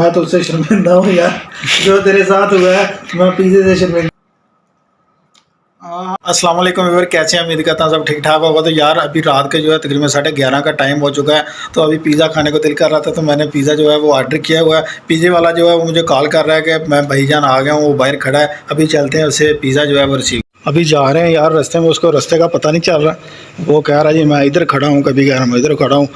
मैं तो उससे शर्मिंदा हूँ यार, जो तेरे साथ हुआ है मैं पिज़्ज़े से शर्मिंदा। अस्सलाम वालेकुम व्यूअर, कैसे हैं? उम्मीद करता हूँ सब ठीक ठाक होगा। तो यार अभी रात के जो है तकरीबन 11:30 का टाइम हो चुका है। तो अभी पिज़्ज़ा खाने को दिल कर रहा था, तो मैंने पिज़्ज़ा जो है वो ऑर्डर किया हुआ है। पिज़्ज़े वाला जो है वो मुझे कॉल कर रहा है कि मैं भाईजान आ गया हूँ, वो बाहर खड़ा है, अभी चलते हैं उसे पिज़्ज़ा जो है वो रिसीव। अभी जा रहे हैं यार, रास्ते में उसको रास्ते का पता नहीं चल रहा। वो कह रहा है जी मैं इधर खड़ा हूँ, कभी कह रहा मैं इधर खड़ा हूँ।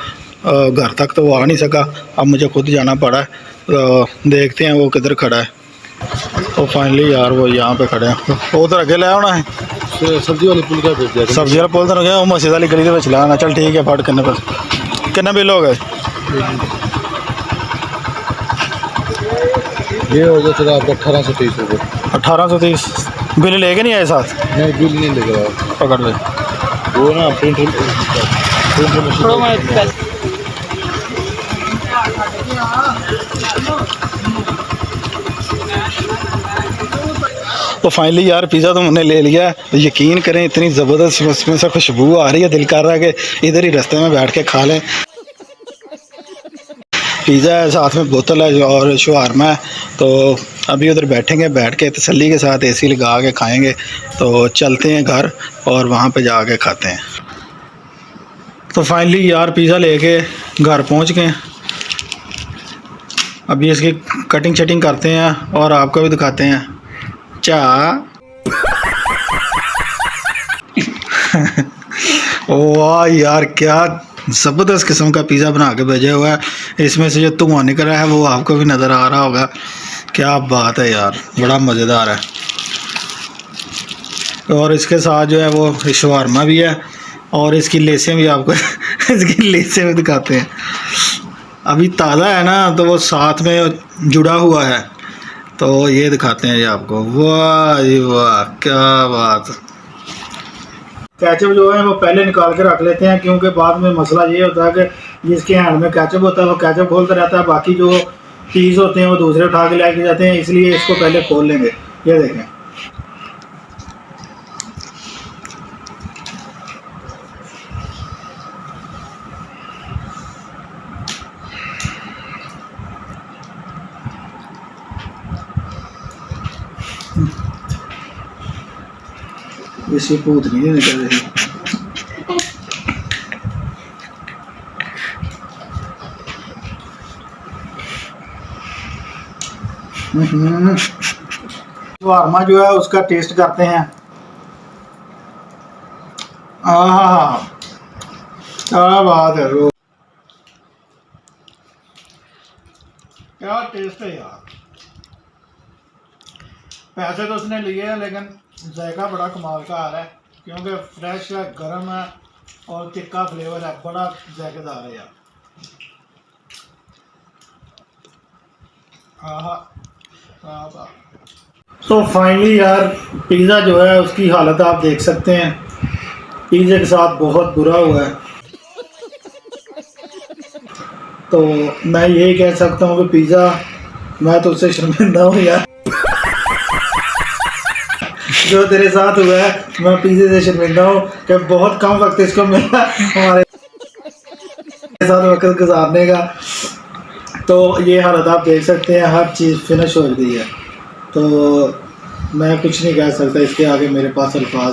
घर तक तो वो आ नहीं सका, अब मुझे खुद जाना पड़ा है। तो देखते हैं वो किधर खड़ा है। तो फाइनली यार वो यहाँ पे खड़े हैं। वो उधर अगे ले आना है, सब्जी वाले पुल का भेज दिया। सब्जी वाला पुल तो गया, वो मस्जिद वाली गली के लाना। चल ठीक है, फट किन्ने बिल हो गए? ये हो गया तेरा आपका 1830 रुपये। 1830 बिल लेके नहीं आए साथ? नहीं बिल नहीं लग रहा, पकड़ ले। वो ना प्रिंट तो फाइनली यार पिज़्ज़ा तो हमने ले लिया है। यकीन करें इतनी ज़बरदस्त उसमें से खुशबू आ रही है, दिल कर रहा है कि इधर ही रास्ते में बैठ के खा लें। पिज़्ज़ा है, साथ में बोतल है और शवारमा है। तो अभी उधर बैठेंगे, बैठ के तसल्ली के साथ एसी लगा के खाएंगे। तो चलते हैं घर और वहाँ पे जाके खाते हैं। तो फाइनली यार पिज़्ज़ा लेके घर पहुँच गए। अभी इसकी कटिंग शटिंग करते हैं और आपको भी दिखाते हैं। वाह यार, क्या ज़बरदस्त किस्म का पिज़्ज़ा बना के भेजा हुआ है। इसमें से जो धुआं निकल रहा है वो आपको भी नज़र आ रहा होगा। क्या बात है यार, बड़ा मज़ेदार है। और इसके साथ जो है वो शवारमा भी है और इसकी लेसें भी आपको इसकी लेसें भी दिखाते हैं। अभी ताज़ा है ना, तो वो साथ में जुड़ा हुआ है। तो ये दिखाते हैं ये आपको। वाह जी वाह, क्या बात। केचप जो है वो पहले निकाल के रख लेते हैं, क्योंकि बाद में मसला ये होता है कि जिसके हैंड में केचप होता है वो केचप खोलता रहता है, बाकी जो पीस होते हैं वो दूसरे उठा के लेके जाते हैं। इसलिए इसको पहले खोल लेंगे। ये देखें, इसकी पूत नहीं निकल रही। शवारमा जो है उसका टेस्ट करते हैं। आहा, क्या बात है, रो क्या टेस्ट है यार। पैसे तो उसने लिए हैं लेकिन जायका बड़ा कमाल का आ रहा है, क्योंकि फ्रेश है, गर्म है और तिक्का फ्लेवर है, बड़ा जायकेदार है यार। तो फाइनली यार पिज़्ज़ा जो है उसकी हालत आप देख सकते हैं। पिज़्ज़े के साथ बहुत बुरा हुआ है। तो मैं यही कह सकता हूँ कि पिज़्ज़ा, मैं तो उससे शर्मिंदा हूँ यार, जो तेरे साथ हुआ है मैं पिज़्ज़े से शर्मिंदा हूँ कि बहुत कम वक्त इसको मिला हमारे साथ वक्त गुजारने का। तो ये हालत आप देख सकते हैं, हर चीज़ फिनिश हो गई है। तो मैं कुछ नहीं कह सकता, इसके आगे मेरे पास अल्फाज